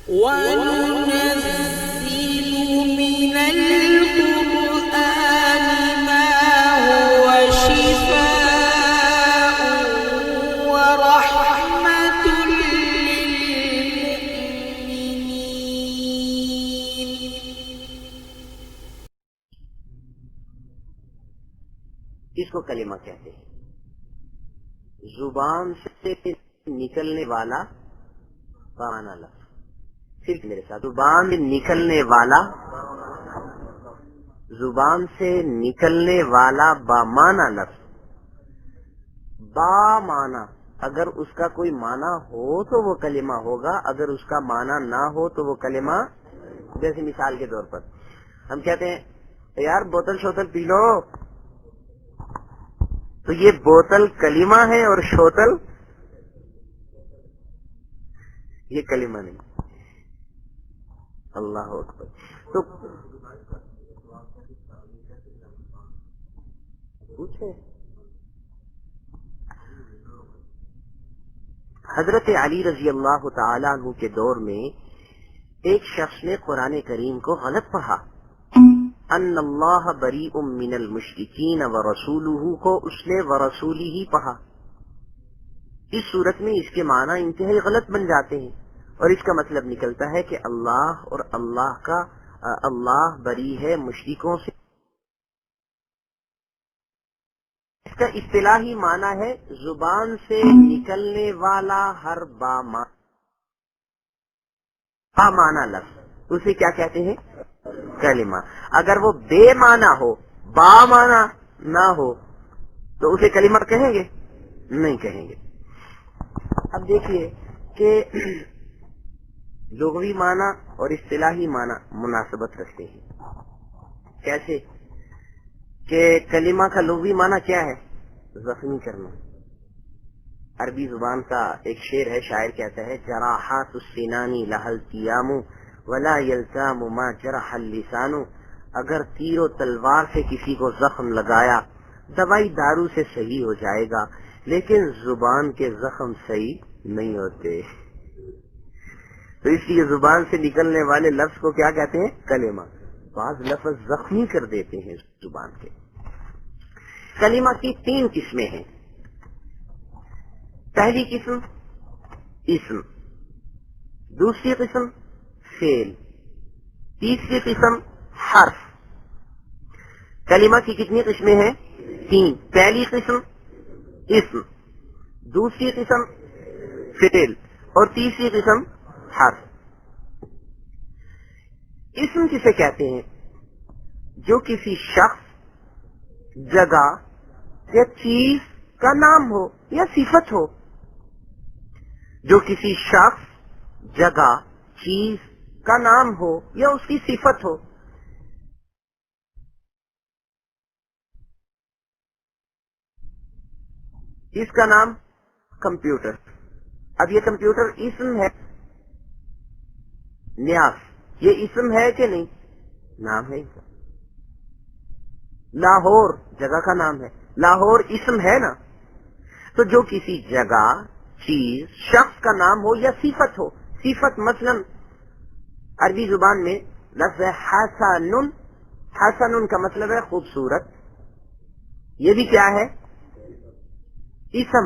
وَنُنَزِّلُ مِنَ الْقُرْآنِ مَا هُوَ شِفَاءٌ وَرَحْمَةٌ لِّلْمُؤْمِنِينَ۔ اس کو کلمہ کہتے ہیں، زبان سے نکلنے والا بامعنی لفظ۔ صرف میرے ساتھ، زبان سے نکلنے والا، زبان سے نکلنے والا بامعنی لفظ۔ بامعنی اگر اس کا کوئی معنی ہو تو وہ کلمہ ہوگا، اگر اس کا معنی نہ ہو تو وہ کلمہ، جیسے مثال کے طور پر ہم کہتے ہیں یار بوتل شوتل پی لو، تو یہ بوتل کلمہ ہے اور شوتل یہ کلمہ نہیں۔ اللہ اکبر۔ تو پوچھے حضرت علی رضی اللہ تعالی عنہ کے دور میں ایک شخص نے قرآن کریم کو غلط پڑھا، ان اللہ بریء من المشرکین ورسولہ کو اس نے ورسولہ ہی پڑھا۔ اس صورت میں اس کے معنی انتہائی غلط بن جاتے ہیں، اور اس کا مطلب نکلتا ہے کہ اللہ اور اللہ بری ہے مشرکوں سے۔ اس کا اصطلاحی معنی ہے زبان سے نکلنے والا ہر بامعنی لفظ، اسے کیا کہتے ہیں؟ کلمہ۔ اگر وہ بے معنی ہو، بامعنی نہ ہو تو اسے کلمہ کہیں گے؟ نہیں کہیں گے۔ اب دیکھیے کہ لغوی معنی اور اصطلاحی معنی مناسبت رکھتے ہیں۔ کیسے کہ کلمہ کا لغوی معنی کیا ہے؟ زخمی کرنا۔ عربی زبان کا ایک شعر ہے، شاعر کہتا ہے جراحات السنان لها التیام ولا یلتام ما جرح اللسان۔ اگر تیر و تلوار سے کسی کو زخم لگایا دوائی دارو سے صحیح ہو جائے گا، لیکن زبان کے زخم صحیح نہیں ہوتے۔ تو اس لیے زبان سے نکلنے والے لفظ کو کیا کہتے ہیں؟ کلمہ۔ بعض لفظ زخمی کر دیتے ہیں زبان کے۔ کلمہ کی 3 قسمیں ہیں۔ پہلی قسم اسم، دوسری قسم فعل، تیسری قسم حرف۔ کلمہ کی کتنی قسمیں ہیں؟ 3۔ پہلی قسم اسم، دوسری قسم فعل، اور تیسری قسم حرف۔ اسم کسے کہتے ہیں؟ جو کسی شخص، جگہ یا چیز کا نام ہو یا صفت ہو۔ جو کسی شخص، جگہ، چیز کا نام ہو یا اس کی صفت ہو۔ اس کا نام کمپیوٹر۔ اب یہ کمپیوٹر اسم ہے، نیاز یہ اسم ہے کہ نہیں؟ نام ہے اسم۔ لاہور جگہ کا نام ہے، لاہور اسم ہے نا۔ تو جو کسی جگہ، چیز، شخص کا نام ہو یا صفت ہو۔ صفت مثلا عربی زبان میں لفظ ہے حسن، حسن کا مطلب ہے خوبصورت، یہ بھی کیا ہے؟ اسم۔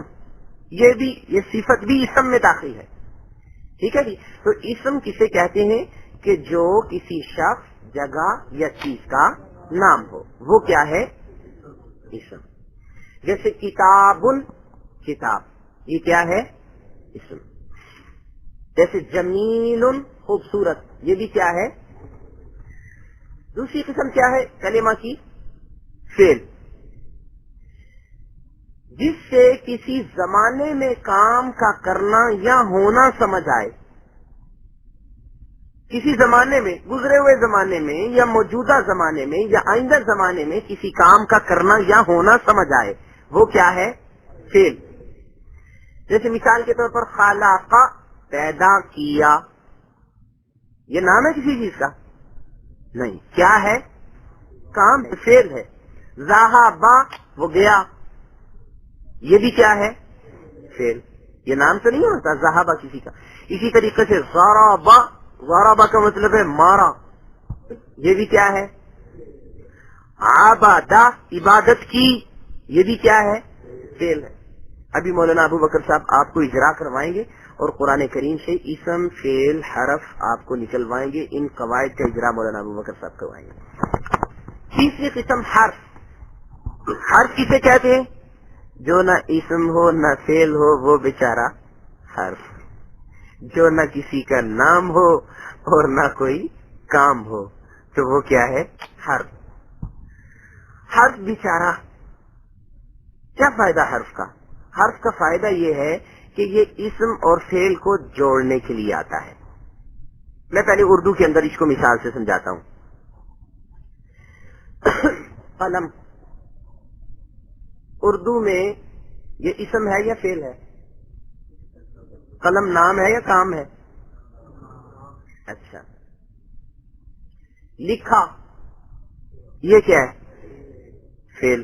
یہ صفت بھی اسم میں داخل ہے، ٹھیک ہے جی۔ تو اسم کسے کہتے ہیں؟ کہ جو کسی شخص، جگہ یا چیز کا نام ہو، وہ کیا ہے؟ اسم۔ جیسے کتاب، کتاب یہ کیا ہے؟ اسم۔ جیسے جمیل، خوبصورت، یہ بھی کیا ہے؟ دوسری قسم کیا ہے کلمہ کی؟ فعل۔ جس سے کسی زمانے میں کام کا کرنا یا ہونا سمجھ آئے۔ کسی زمانے میں، گزرے ہوئے زمانے میں یا موجودہ زمانے میں یا آئندہ زمانے میں کسی کام کا کرنا یا ہونا سمجھ آئے، وہ کیا ہے؟ فعل۔ جیسے مثال کے طور پر خلق، پیدا کیا، یہ نام ہے کسی چیز کا؟ نہیں، کیا ہے؟ کام، فعل ہے۔ ذہب، وہ گیا، یہ بھی کیا ہے؟ فعل۔ یہ نام تو نہیں ہوتا ذہب کسی کا۔ اسی طریقے سے ضرب، ضربہ کا مطلب ہے مارا، یہ بھی کیا ہے؟ عبادہ عبادت کی، یہ بھی کیا ہے؟ فعل ہے۔ ابھی مولانا ابو بکر صاحب آپ کو اجرا کروائیں گے اور قرآن کریم سے اسم فعل حرف آپ کو نکلوائیں گے، ان قواعد کا اجرا مولانا ابو بکر صاحب کروائیں گے۔ تیسری قسم حرف۔ حرف کسے کہتے ہیں؟ جو نہ اسم ہو نہ فعل ہو وہ بیچارہ حرف، جو نہ کسی کا نام ہو اور نہ کوئی کام ہو تو وہ کیا ہے؟ حرف۔ حرف بیچارہ، کیا فائدہ حرف کا؟ حرف کا فائدہ یہ ہے کہ یہ اسم اور فعل کو جوڑنے کے لیے آتا ہے۔ میں پہلے اردو کے اندر اس کو مثال سے سمجھاتا ہوں۔ قلم، اردو میں یہ اسم ہے یا فعل ہے؟ قلم نام ہے یا کام ہے؟ اچھا، لکھا یہ کیا ہے؟ فعل۔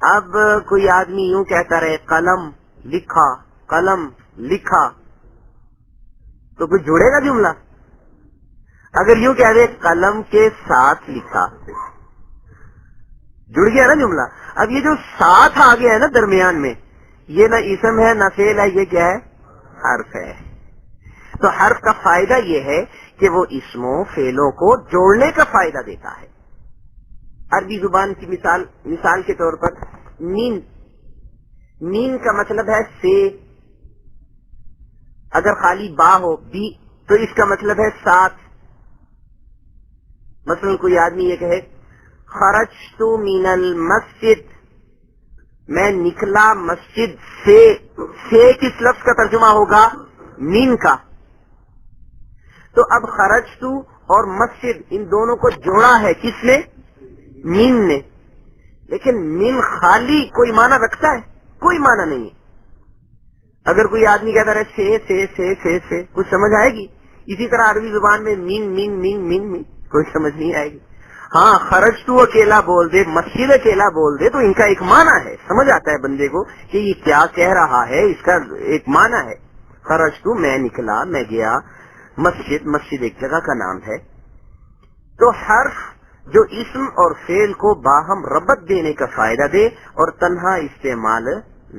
اب کوئی آدمی یوں کہتا رہے قلم لکھا، قلم لکھا، تو کچھ جڑے گا جملہ؟ اگر یوں کہہ دے قلم کے ساتھ لکھا، جڑ گیا نا جملہ۔ اب یہ جو ساتھ آ گیا ہے نا درمیان میں، یہ نہ اسم ہے نہ فعل ہے، یہ کیا ہے؟ حرف ہے۔ تو حرف کا فائدہ یہ ہے کہ وہ اسموں فعلوں کو جوڑنے کا فائدہ دیتا ہے۔ عربی زبان کی مثال کے طور پر مین، مین کا مطلب ہے سے، اگر خالی با ہو بی تو اس کا مطلب ہے ساتھ۔ مثلا کوئی آدمی یہ کہے خرجت من المسجد، میں نکلا مسجد سے کس لفظ کا ترجمہ ہوگا؟ مین کا۔ تو اب خرجت اور مسجد ان دونوں کو جوڑا ہے کس نے؟ مین نے۔ لیکن مین خالی کوئی معنی رکھتا ہے؟ کوئی معنی نہیں ہے۔ اگر کوئی آدمی کہتا رہے سے کچھ سمجھ آئے گی؟ اسی طرح عربی زبان میں مین مین مین مین مین کوئی سمجھ نہیں آئے گی۔ ہاں خرج تو اکیلا بول دے، مسجد اکیلا بول دے تو ان کا ایک معنی ہے، سمجھ آتا ہے بندے کو کہ یہ کیا کہہ رہا ہے، اس کا ایک معنی ہے۔ خرج تو میں نکلا، میں گیا، مسجد، مسجد ایک جگہ کا نام ہے۔ تو حرف جو اسم اور فعل کو باہم ربط دینے کا فائدہ دے اور تنہا استعمال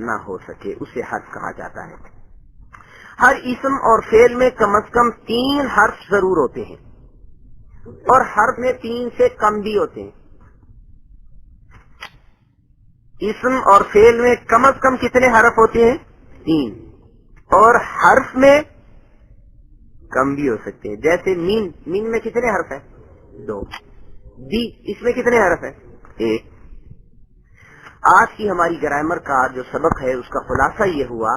نہ ہو سکے، اسے حرف کہا جاتا ہے۔ ہر اسم اور فعل میں کم از کم 3 حرف ضرور ہوتے ہیں، اور حرف میں 3 سے کم بھی ہوتے ہیں۔ اسم اور فعل میں کم از کم کتنے حرف ہوتے ہیں؟ 3، اور حرف میں کم بھی ہو سکتے ہیں۔ جیسے مین، مین میں کتنے حرف ہیں؟ 2۔ دی، اس میں کتنے حرف ہیں؟ 1۔ آج کی ہماری گرامر کا جو سبق ہے اس کا خلاصہ یہ ہوا،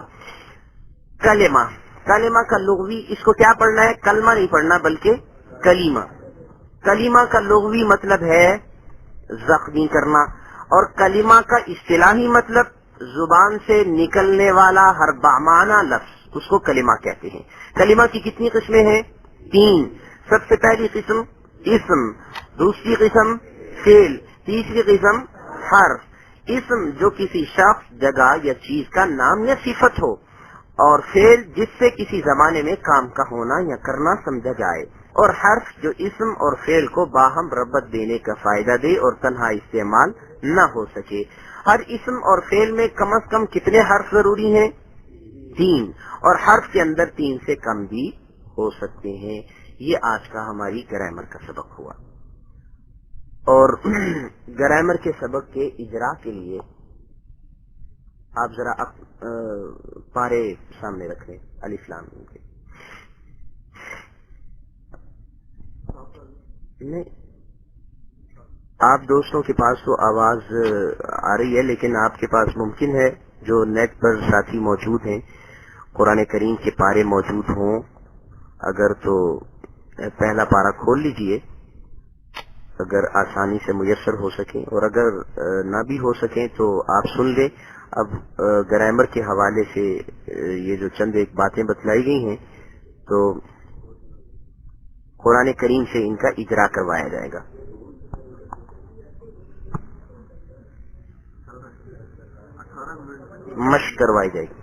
کلمہ، کلمہ کا لغوی، اس کو کیا پڑھنا ہے؟ کلمہ نہیں پڑھنا بلکہ کلیمہ۔ کلیمہ کا لغوی مطلب ہے زخمی کرنا، اور کلمہ کا اصطلاحی مطلب زبان سے نکلنے والا ہر بامعنی لفظ، اس کو کلمہ کہتے ہیں۔ کلمہ کی کتنی قسمیں ہیں؟ 3۔ سب سے پہلی قسم اسم، دوسری قسم فعل، تیسری قسم حرف۔ اسم جو کسی شخص، جگہ یا چیز کا نام یا صفت ہو، اور فعل جس سے کسی زمانے میں کام کا ہونا یا کرنا سمجھا جائے، اور حرف جو اسم اور فعل کو باہم ربط دینے کا فائدہ دے اور تنہا استعمال نہ ہو سکے۔ ہر اسم اور فعل میں کم از کم کتنے حرف ضروری ہیں؟ 3، اور حرف کے اندر 3 سے کم بھی ہو سکتے ہیں۔ یہ آج کا ہماری گرامر کا سبق ہوا، اور گرامر کے سبق کے اجرا کے لیے آپ ذرا پارے سامنے رکھ لیں، الف لام میم کے۔ نہیں، آپ دوستوں کے پاس تو آواز آ رہی ہے، لیکن آپ کے پاس ممکن ہے جو نیٹ پر ساتھی موجود ہیں، قرآن کریم کے پارے موجود ہوں، اگر تو پہلا پارا کھول لیجئے اگر آسانی سے میسر ہو سکے، اور اگر نہ بھی ہو سکے تو آپ سن لیں۔ اب گرامر کے حوالے سے یہ جو چند ایک باتیں بتلائی گئی ہیں تو قرآن کریم سے ان کا اجرا کروایا جائے گا۔ مشق کروائی جائے گی۔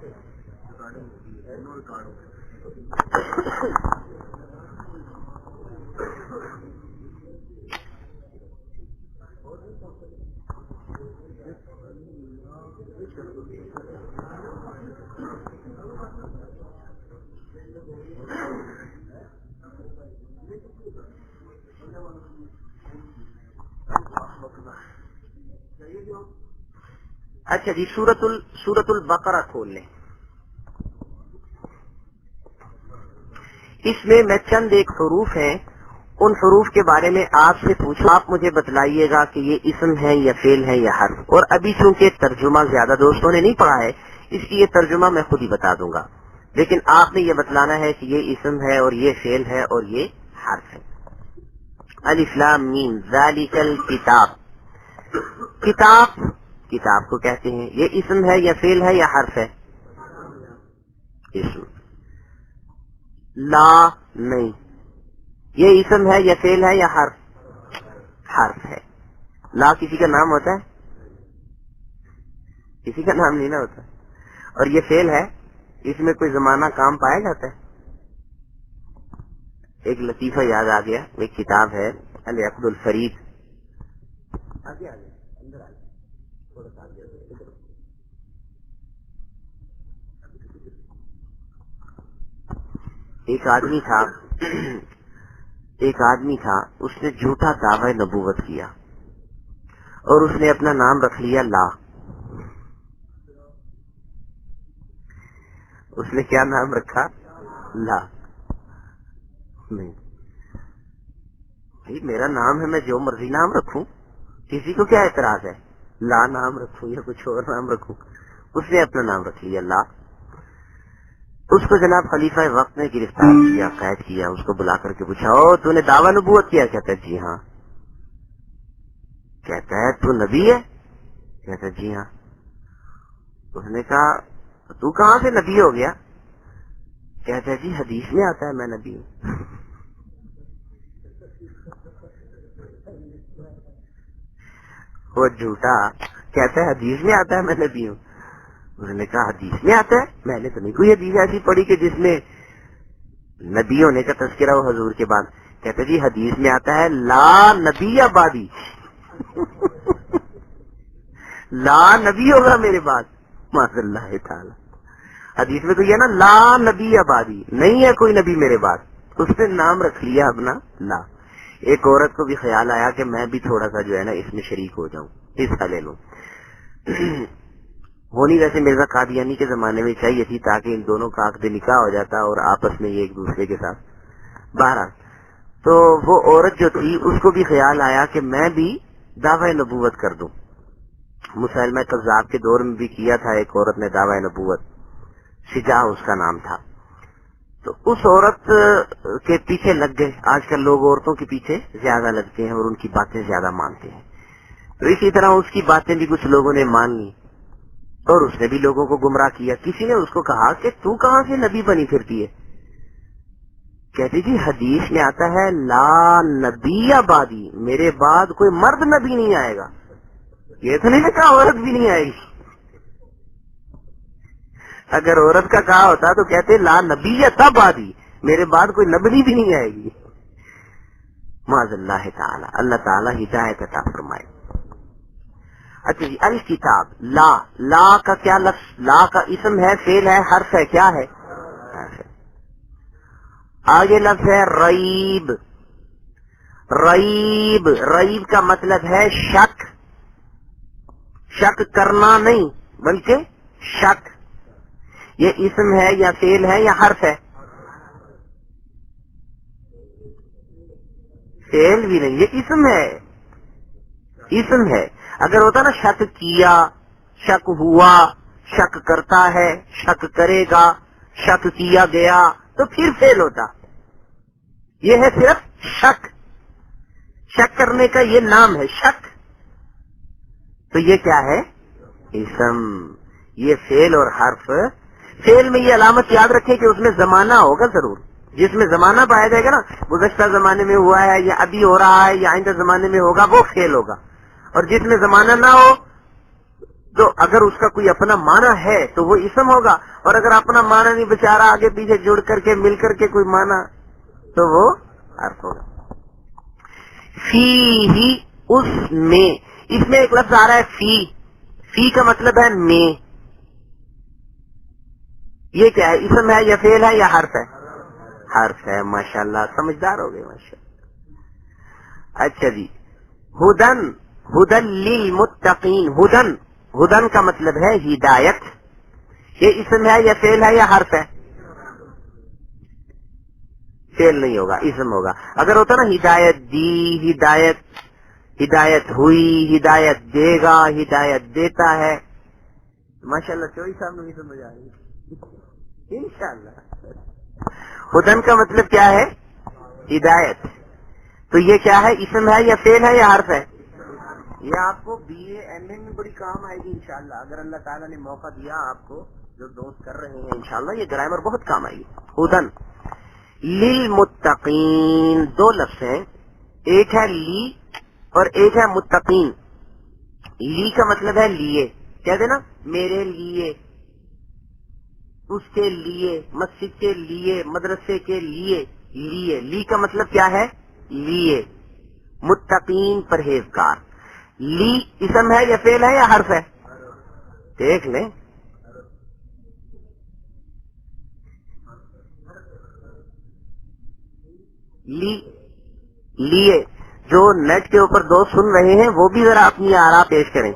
اچھا جی، سورۃ البقرہ کھول لیں. اس میں چند ایک حروف ہیں، ان حروف کے بارے میں آپ سے پوچھوں، آپ مجھے بتلائیے گا کہ یہ اسم ہے یا فعل ہے یا حرف. اور ابھی چونکہ ترجمہ زیادہ دوستوں نے نہیں پڑھا ہے، اس لیے ترجمہ میں خود ہی بتا دوں گا، لیکن آپ نے یہ بتلانا ہے کہ یہ اسم ہے اور یہ فعل ہے اور یہ حرف ہے. الف لام میم ذالک الکتاب. کتاب کو کہتے ہیں، یہ اسم ہے یا فعل ہے یا حرف ہے؟ اسم. لا نہیں، یہ اسم ہے یا فعل ہے یا حرف ہے. لا کسی کا نام ہوتا ہے؟ کسی کا نام نہیں نہ ہوتا. اور یہ فعل ہے، اس میں کوئی زمانہ کام پایا جاتا ہے؟ ایک لطیفہ یاد آ گیا، ایک کتاب ہے العقد الفرید. آگے اندر آ تھوڑا سا آگے. ایک آدمی تھا، اس نے جھوٹا دعوی نبوت کیا اور اس نے اپنا نام رکھ لیا لا. اس نے کیا نام رکھا؟ لا. نہیں بھائی، میرا نام ہے، میں جو مرضی نام رکھوں، کسی کو کیا اعتراض ہے؟ لا نام رکھوں یا کچھ اور نام رکھوں. اس نے اپنا نام رکھ لیا لا. اس کو جناب خلیفہ وقت نے گرفتار کیا، قید کیا. اس کو بلا کر کے پوچھا، او تو نے دعوی نبوت کیا؟ کہتا ہے جی ہاں. کہتا ہے تو نبی ہے؟ کہتا ہے جی ہاں. اس نے کہا تو کہاں سے نبی ہو گیا؟ کہتا ہے جی حدیث میں آتا ہے میں نبی ہوں. وہ جھوٹا کہتا ہے حدیث میں آتا ہے میں نبی ہوں. اس نے کہا حدیث میں آتا ہے؟ میں نے تو نہیں کوئی حدیث ایسی پڑھی کہ جس میں نبی ہونے کا تذکرہ ہو حضور کے بعد. کہتے جی حدیث میں آتا ہے لا نبی آبادی. لا نبی ہوگا میرے بعد. ماشاء اللہ تعالی حدیث میں تو یہ نا لا نبی آبادی، نہیں ہے کوئی نبی میرے بعد. اس نے نام رکھ لیا اپنا لا. ایک عورت کو بھی خیال آیا کہ میں بھی تھوڑا سا جو ہے نا اس میں شریک ہو جاؤں، حصہ لے لوں. ہونی ویسے مرزا قادیانی کے زمانے میں چاہیے تھی تاکہ ان دونوں کا عقد نکاح ہو جاتا اور آپس میں یہ ایک دوسرے کے ساتھ. بہرحال تو وہ عورت جو تھی اس کو بھی خیال آیا کہ میں بھی دعوی نبوت کر دوں. مسلمہ کذاب کے دور میں بھی کیا تھا ایک عورت نے دعوی نبوت، شجاع اس کا نام تھا. تو اس عورت کے پیچھے لگ گئے. آج کل لوگ عورتوں کے پیچھے زیادہ لگتے ہیں اور ان کی باتیں زیادہ مانتے ہیں. تو اسی طرح اس کی باتیں بھی کچھ لوگوں نے مان لی اور اس نے بھی لوگوں کو گمراہ کیا. کسی نے اس کو کہا کہ تو کہاں سے نبی بنی پھرتی ہے؟ کہتی جی حدیث میں آتا ہے لا نبی آبادی، میرے بعد کوئی مرد نبی نہیں آئے گا. یہ تو نہیں کہا عورت بھی نہیں آئے گی. اگر عورت کا کہا ہوتا تو کہتے لا نبی تب آدی، میرے بعد کوئی نبی بھی نہیں آئے گی. معاذ اللہ تعالی. اللہ تعالی ہدایت عطا فرمائے. اچھا جی، الکتاب. لا کا کیا لفظ؟ لا کا اسم ہے، فعل ہے، حرف ہے؟ کیا ہے؟ آگے لفظ ہے ریب. ریب کا مطلب ہے شک. شک کرنا نہیں بلکہ شک. یہ اسم ہے یا فعل ہے یا حرف ہے؟ فعل بھی نہیں، یہ اسم ہے. اسم ہے. اگر ہوتا نا شک کیا، شک ہوا، شک کرتا ہے، شک کرے گا، شک کیا گیا، تو پھر فعل ہوتا. یہ ہے صرف شک. شک کرنے کا یہ نام ہے شک. تو یہ کیا ہے؟ اسم. یہ فعل اور حرف. فعل میں یہ علامت یاد رکھیں کہ اس میں زمانہ ہوگا ضرور. جس میں زمانہ پایا جائے گا نا، گزشتہ زمانے میں ہوا ہے یا ابھی ہو رہا ہے یا آئندہ زمانے میں ہوگا، وہ فعل ہوگا. اور جس میں زمانہ نہ ہو تو اگر اس کا کوئی اپنا معنی ہے تو وہ اسم ہوگا، اور اگر اپنا معنی نہیں بیچارہ آگے پیچھے جڑ کر کے مل کر کے کوئی معنی تو وہ حرف ہوگا. فی ہی اس میں. اس میں ایک لفظ آ رہا ہے فی. فی کا مطلب ہے میں. یہ کیا ہے؟ اسم ہے یا فعل ہے یا حرف ہے؟ حرف ہے. ماشاءاللہ سمجھدار ہو گئے ماشاءاللہ. اچھا جی، ہدن. ہدن للمتقین. ہدن کا مطلب ہے ہدایت. یہ اسم ہے یا فعل ہے یا حرف ہے؟ فعل نہیں ہوگا، اسم ہوگا. اگر ہوتا نا ہدایت دی، ہدایت ہوئی، ہدایت دے گا، ہدایت دیتا ہے. ماشاءاللہ چوئی صاحب نہیں سمجھ آ رہی انشاءاللہ. ہدن کا مطلب کیا ہے؟ ہدایت. تو یہ کیا ہے؟ اسم ہے یا فعل ہے یا حرف ہے؟ یہ آپ کو بی اے ایم اے میں بڑی کام آئے گی انشاءاللہ. اگر اللہ تعالیٰ نے موقع دیا آپ کو، جو دوست کر رہے ہیں انشاءاللہ یہ گرامر بہت کام آئے گی. ہدن للمتقین، دو لفظ ہیں، ایک ہے لی اور ایک ہے متقین. لی کا مطلب ہے لیے، کہہ دینا میرے لیے، اس کے لیے، مسجد کے لیے، مدرسے کے لیے. لیے، لی کا مطلب کیا ہے؟ لیے. متقین پرہیزگار. لی اسم ہے یا فعل ہے یا حرف ہے؟ دیکھ لیں. لی، لیے. جو نیٹ کے اوپر دوست سن رہے ہیں وہ بھی ذرا اپنی آراء پیش کریں.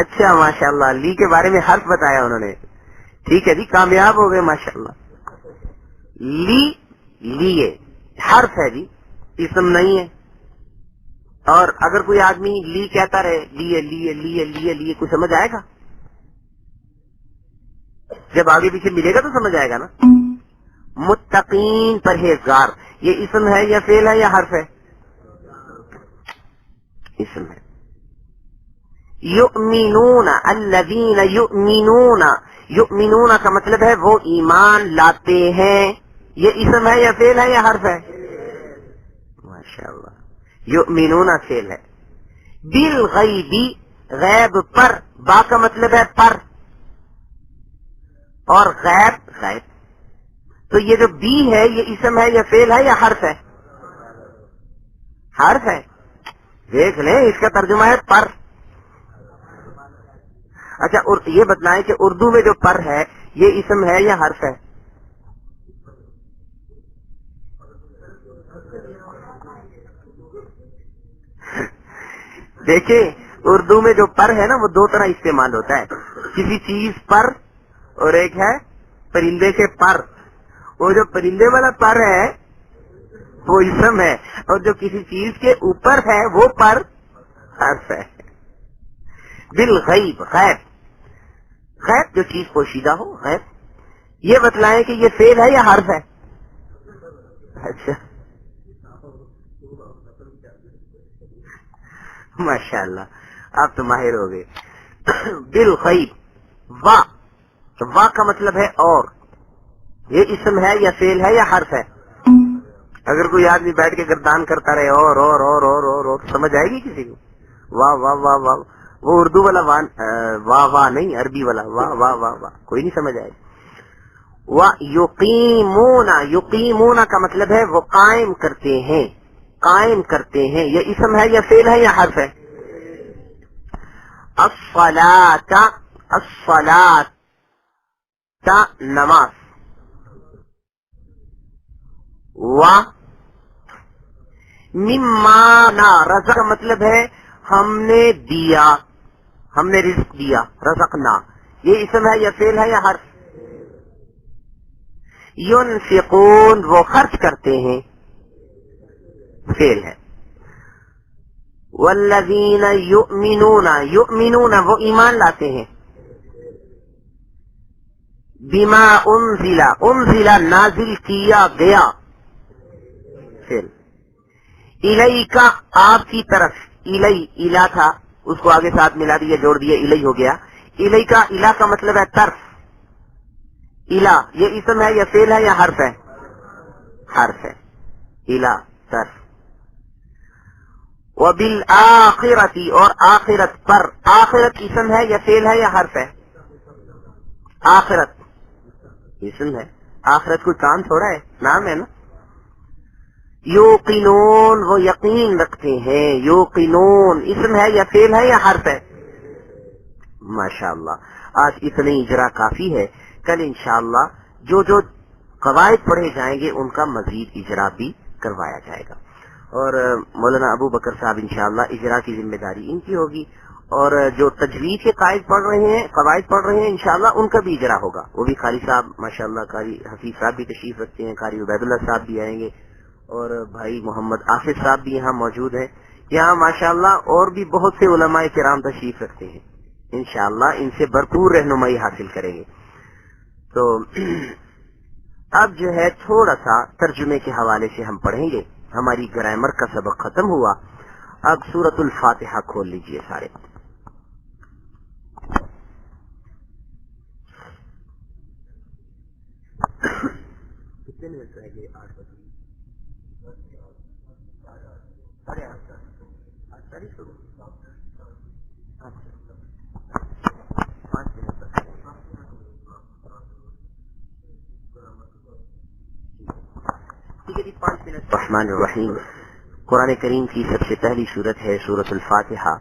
اچھا ماشاءاللہ، لی کے بارے میں حرف بتایا انہوں نے. ٹھیک ہے جی، کامیاب ہو گئے ماشاءاللہ. لی، لیے حرف ہے جی، اسم نہیں ہے. اور اگر کوئی آدمی لی کہتا رہے، لیے لیے لیے لیے لیے، کوئی سمجھ آئے گا؟ جب آگے پیچھے ملے گا تو سمجھ آئے گا نا. متقین پرہیزگار، یہ اسم ہے یا فعل ہے یا حرف ہے؟ اسم ہے. یؤمنون، الذین یؤمنون. یؤمنون کا مطلب ہے وہ ایمان لاتے ہیں. یہ اسم ہے یا فعل ہے یا حرف ہے؟ ماشاءاللہ. یؤمنون فعل ہے. بالغیب، غیب پر، با کا مطلب ہے پر، اور غیب غیب. تو یہ جو بی ہے یہ اسم ہے یا فعل ہے یا حرف ہے؟ حرف ہے. دیکھ لیں اس کا ترجمہ ہے پر. اچھا یہ بتلائیں کہ اردو میں جو پر ہے یہ اسم ہے یا حرف ہے؟ دیکھیں اردو میں جو پر ہے نا وہ دو طرح استعمال ہوتا ہے. کسی چیز پر، اور ایک ہے پرندے کے پر. وہ جو پرندے والا پر ہے وہ اسم ہے، اور جو کسی چیز کے اوپر ہے وہ پر حرف ہے. بالغیب، غیب. غیب جو چیز پوشیدہ ہو، غیب. یہ بتلائیں کہ یہ فعل ہے یا حرف ہے؟ اچھا ماشاءاللہ آپ تو ماہر ہو گئے. بالغیب. وا، وا کا مطلب ہے اور. یہ اسم ہے یا فعل ہے یا حرف ہے؟ اگر کوئی آدمی بیٹھ کے گردان کرتا رہے اور اور اور اور اور اور سمجھ آئے گی کسی کو؟ واہ واہ واہ واہ. وہ اردو والا واہ واہ نہیں، عربی والا واہ واہ واہ واہ، کوئی نہیں سمجھ آئے. یقیمون، یقیمون کا مطلب ہے وہ قائم کرتے ہیں، قائم کرتے ہیں. یہ اسم ہے یا فعل ہے یا حرف ہے؟ الصلاۃ، الصلاۃ نماز. و مما نا، رزق کا مطلب ہے ہم نے دیا، ہم نے رزق دیا، رزقنا. یہ اسم ہے یا فعل ہے یا حرف؟ ينفقون، وہ خرچ کرتے ہیں، فعل ہے. والذین یؤمنون، یؤمنون وہ ایمان لاتے ہیں. بما انزل، انزل نازل کیا گیا، فعل. الیکا آپ کی طرف، الی الا تھا اس کو آگے ساتھ ملا دیا، جوڑ دیا، الی ہو گیا. الیکا، الا کا مطلب ہے طرف. الا یہ اسم ہے یا فعل ہے یا حرف ہے؟ حرف ہے. الا طرف. وبالآخرۃ، اور آخرت پر. آخرت اسم ہے یا فعل ہے یا حرف ہے؟ آخرت اسم ہے. آخرت کوئی کام تھوڑا ہے، نام ہے نا. یوقنون وہ یقین رکھتے ہیں. یوقنون اسم ہے یا فعل ہے یا حرف ہے؟ ماشاءاللہ آج اتنی اجرا کافی ہے. کل انشاءاللہ جو جو قواعد پڑھے جائیں گے ان کا مزید اجرا بھی کروایا جائے گا. اور مولانا ابو بکر صاحب انشاءاللہ اجرا کی ذمہ داری ان کی ہوگی، اور جو تجوید کے قواعد پڑھ رہے ہیں انشاءاللہ ان کا بھی اجرا ہوگا. وہ بھی قاری صاحب ماشاءاللہ، قاری حفیظ صاحب بھی تشریف رکھتے ہیں، قاری عبید اللہ صاحب بھی آئیں گے، اور بھائی محمد آصف صاحب بھی یہاں موجود ہیں. یہاں ماشاءاللہ اور بھی بہت سے علماء کرام تشریف رکھتے ہیں. انشاءاللہ ان سے بھرپور رہنمائی حاصل کریں گے. تو اب جو ہے تھوڑا سا ترجمے کے حوالے سے ہم پڑھیں گے. ہماری گرامر کا سبق ختم ہوا. اب سورۃ الفاتحہ کھول لیجئے سارے. کتنے منٹ رہ گئے؟ 8 بجے. 5 منٹ. الرحمن الرحیم. قرآن کریم کی سب سے پہلی سورت ہے سورۃ الفاتحہ.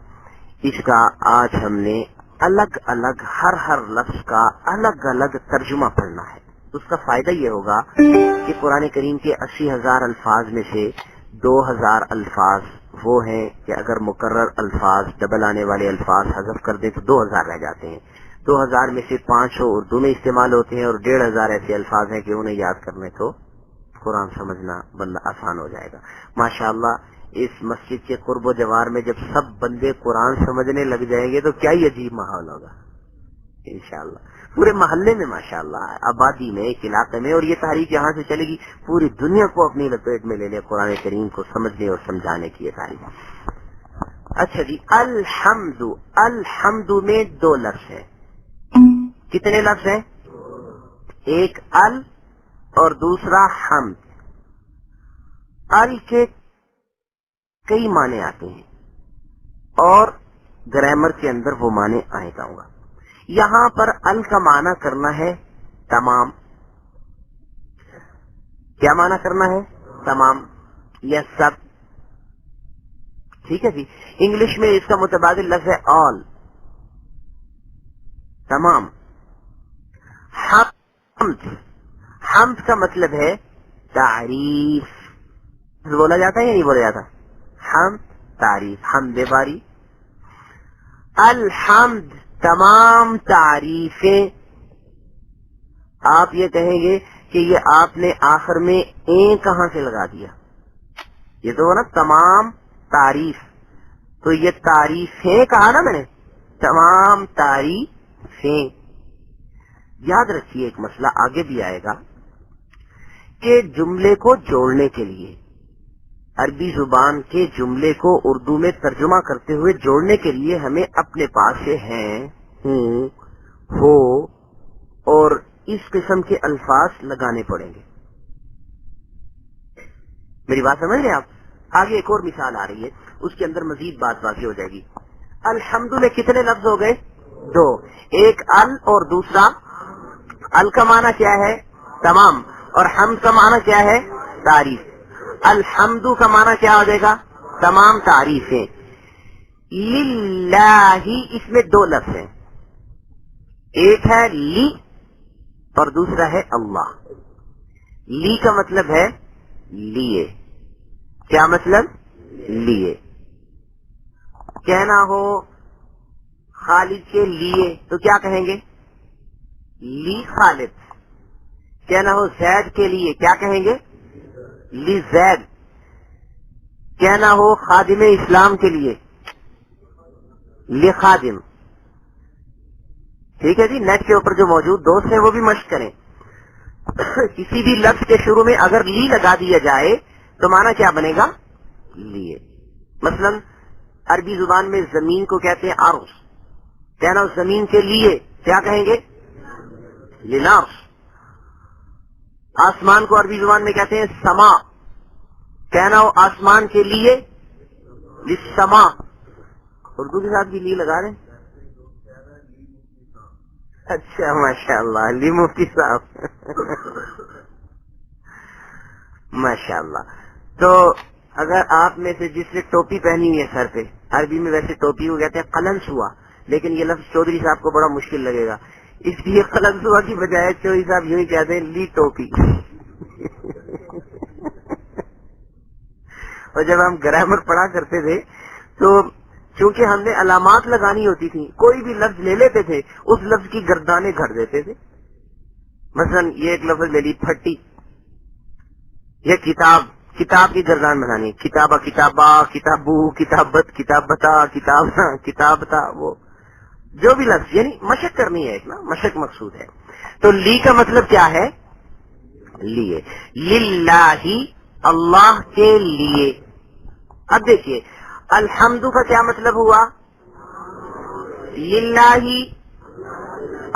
اس کا آج ہم نے الگ الگ ہر لفظ کا الگ الگ ترجمہ پڑھنا ہے. اس کا فائدہ یہ ہوگا کہ قرآن کریم کے 80,000 الفاظ میں سے 2,000 الفاظ وہ ہیں کہ اگر مکرر الفاظ، ڈبل آنے والے الفاظ حذف کر دیں تو 2,000 رہ جاتے ہیں. 2,000 میں سے 500 اردو میں استعمال ہوتے ہیں، اور 1,500 ایسے الفاظ ہیں کہ انہیں یاد کرنے تو قرآن سمجھنا بندہ آسان ہو جائے گا. ماشاءاللہ اس مسجد کے قرب و جوار میں جب سب بندے قرآن سمجھنے لگ جائیں گے تو کیا ہی عجیب ماحول ہوگا انشاءاللہ. پورے محلے میں ماشاءاللہ، آبادی میں، ایک علاقے میں، اور یہ تحریک یہاں سے چلے گی پوری دنیا کو اپنی لپیٹ میں لینے، قرآن کریم کو سمجھنے اور سمجھانے کی یہ تحریک. اچھا جی، الحمد. الحمد میں 2 لفظ ہیں. کتنے لفظ ہیں؟ ایک ال اور دوسرا حمد. ال کے کئی معنی آتے ہیں اور گرامر کے اندر وہ معنی آئے گاؤں گا. یہاں پر ال کا معنی کرنا ہے تمام. کیا معنی کرنا ہے؟ تمام یا سب. ٹھیک ہے جی. انگلش میں اس کا متبادل لفظ ہے آل، تمام. حمد. حمد کا مطلب ہے تعریف. بولا جاتا ہے یا نہیں بولا جاتا؟ حمد تعریف، حمد باری. الحمد تمام تعریفیں. آپ یہ کہیں گے کہ یہ آپ نے آخر میں کہاں سے لگا دیا؟ یہ تو نا تمام تعریف، تو یہ تعریفیں کہا نا میں نے، تمام تعریفیں. یاد رکھیے ایک مسئلہ آگے بھی آئے گا کہ جملے کو جوڑنے کے لیے، عربی زبان کے جملے کو اردو میں ترجمہ کرتے ہوئے جوڑنے کے لیے ہمیں اپنے پاس سے ہیں، ہوں، ہو اور اس قسم کے الفاظ لگانے پڑیں گے. میری بات سمجھ رہے ہیں آپ؟ آگے ایک اور مثال آ رہی ہے، اس کے اندر مزید بات واضح ہو جائے گی. الحمد میں کتنے لفظ ہو گئے؟ 2. ایک ال اور دوسرا. ال کا معنی کیا ہے؟ تمام. اور حمد کا معنی کیا ہے؟ تعریف. الحمد کا معنی کیا ہو جائے گا؟ تمام تعریفیں. للہ، اس میں 2 لفظ ہیں. ایک ہے لی اور دوسرا ہے اللہ. لی کا مطلب ہے لیے. کیا مطلب؟ لیے. کہنا ہو خالد کے لیے تو کیا کہیں گے؟ لی خالد. کہنا ہو زید کے لیے کیا کہیں گے؟ لی زید. کہنا ہو خادم اسلام کے لیے لی خادم. ٹھیک ہے جی. نیٹ کے اوپر جو موجود دوست ہیں وہ بھی مشق کریں. کسی بھی لفظ کے شروع میں اگر لی لگا دیا جائے تو معنی کیا بنے گا؟ لیے. مثلا عربی زبان میں زمین کو کہتے ہیں عرش. کہنا ہو زمین کے لیے کیا کہیں گے؟ لنارش. آسمان کو عربی زبان میں کہتے ہیں سما. کہنا ہو آسمان کے لیے للسما. اردو کے ساتھ بھی لی لگا رہے ہیں. اچھا ماشاء اللہ، لی مفتی صاحب. ماشاء اللہ. تو اگر آپ میں سے جس نے ٹوپی پہنی ہوئی ہے سر پہ، عربی میں ویسے ٹوپی کو کہتے ہیں قلنس ہوا، لیکن یہ لفظ چودھری صاحب کو بڑا مشکل لگے گا، اس لیے قلنس ہوا کی بجائے چودھری صاحب یوں ہی کہتے ہیں لی ٹوپی. اور جب ہم گرامر پڑھا کرتے تھے تو چونکہ ہم نے علامات لگانی ہوتی تھی، کوئی بھی لفظ لے لیتے تھے، اس لفظ کی گردانیں گھڑ دیتے تھے. مثلا یہ ایک لفظ لے لی پھٹی، یہ کتاب، کتاب کی گردان بنانی، کتابہ، کتابہ، کتابو، کتابت، کتابتا، کتابتا، وہ جو بھی لفظ، یعنی مشق کرنی ہے، ایک نا مشق مقصود ہے. تو لی کا مطلب کیا ہے؟ لیے. للہ، اللہ کے لیے. اب دیکھیے الحمد کا کیا مطلب ہوا؟ للہ،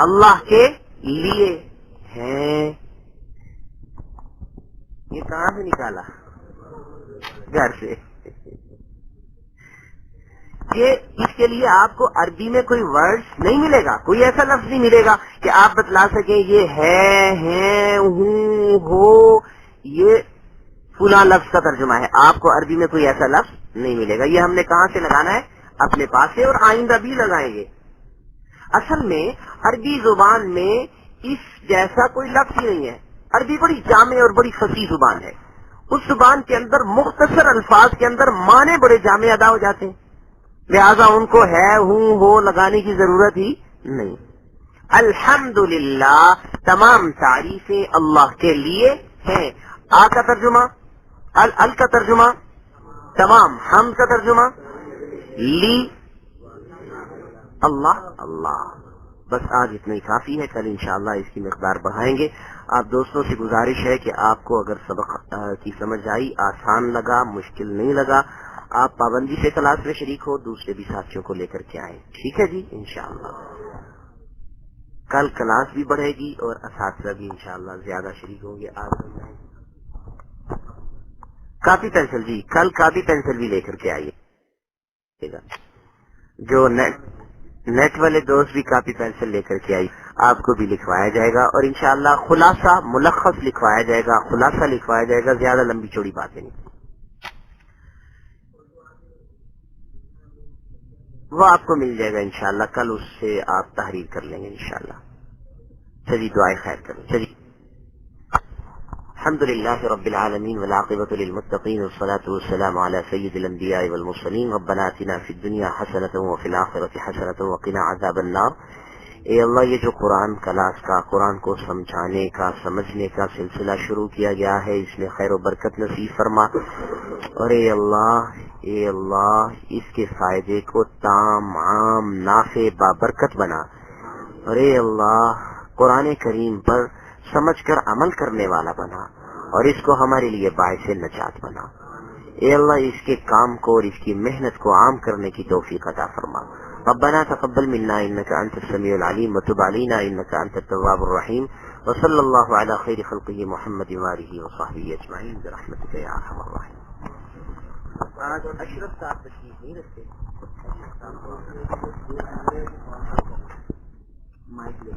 اللہ کے لیے ہیں. یہ کہاں سے نکالا؟ گھر سے. یہ اس کے لیے آپ کو عربی میں کوئی ورڈ نہیں ملے گا، کوئی ایسا لفظ نہیں ملے گا کہ آپ بتلا سکیں یہ ہے، ہوں، ہو، یہ فلاں لفظ کا ترجمہ ہے. آپ کو عربی میں کوئی ایسا لفظ نہیں ملے گا. یہ ہم نے کہاں سے لگانا ہے؟ اپنے پاس سے، اور آئندہ بھی لگائیں گے. اصل میں عربی زبان میں اس جیسا کوئی لفظ ہی نہیں ہے. عربی بڑی جامع اور بڑی فصیح زبان ہے. اس زبان کے اندر مختصر الفاظ کے اندر معنی بڑے جامع ادا ہو جاتے ہیں، لہذا ان کو ہے، ہوں، ہو لگانے کی ضرورت ہی نہیں. الحمدللہ، تمام تعریفیں اللہ کے لیے ہیں. آ کا ترجمہ، ال کا ترجمہ تمام، ہم کا ترجمہ لی، اللہ اللہ. بس آج اتنا ہی کافی ہے، کل انشاءاللہ اس کی مقدار بڑھائیں گے. آپ دوستوں سے گزارش ہے کہ آپ کو اگر سبق کی سمجھ آئی، آسان لگا، مشکل نہیں لگا، آپ پابندی سے کلاس میں شریک ہو، دوسرے بھی ساتھیوں کو لے کر کے آئیں. ٹھیک ہے جی؟ انشاءاللہ کل کلاس بھی بڑھے گی اور اساتذہ بھی انشاءاللہ زیادہ شریک ہوں گے. کاپی پینسل، جی کل کاپی پینسل بھی لے کر کے آئیے گا. جو نیٹ والے دوست بھی کاپی پینسل لے کر کے آئی، آپ کو بھی لکھوایا جائے گا، اور انشاءاللہ خلاصہ ملخص لکھوایا جائے گا، خلاصہ لکھوایا جائے گا، زیادہ لمبی چوڑی باتیں نہیں. وہ آپ کو مل جائے گا انشاءاللہ، کل اس سے آپ تحریر کر لیں گے انشاءاللہ. چلیے دعائیں خیر کریں. چلیے الحمد للہ رب العالمین والعاقبۃ للمتقین والصلاة والسلام علی سید الانبیاء والمرسلین. ربنا آتنا فی الدنیا حسنۃ وفی الآخرۃ حسنۃ وقنا عذاب النار. اے اللہ، یہ جو قرآن کلاس کا، قرآن کو سمجھانے کا، سمجھنے کا سلسلہ شروع کیا گیا ہے، اس میں خیر و برکت نصیب فرما. اور اے اللہ اس کے فائدے کو تام، عام، نافع، بابرکت بنا. اور اے اللہ قرآن کریم پر سمجھ کر عمل کرنے والا بنا، اور اس کو ہمارے لیے باعث نجات بنا. اے اللہ اس کے کام کو اور اس کی محنت کو عام کرنے کی توفیق عطا فرما. ربنا تقبل منا انك انت السميع العليم وتب علينا انك انت التواب الرحيم. وصلى الله على خير خلقه محمد وآله وصحبه اجمعين برحمتك يا ارحم الراحمين. آج اشرف صاحب تشریف نہیں رکھتے، مائک لے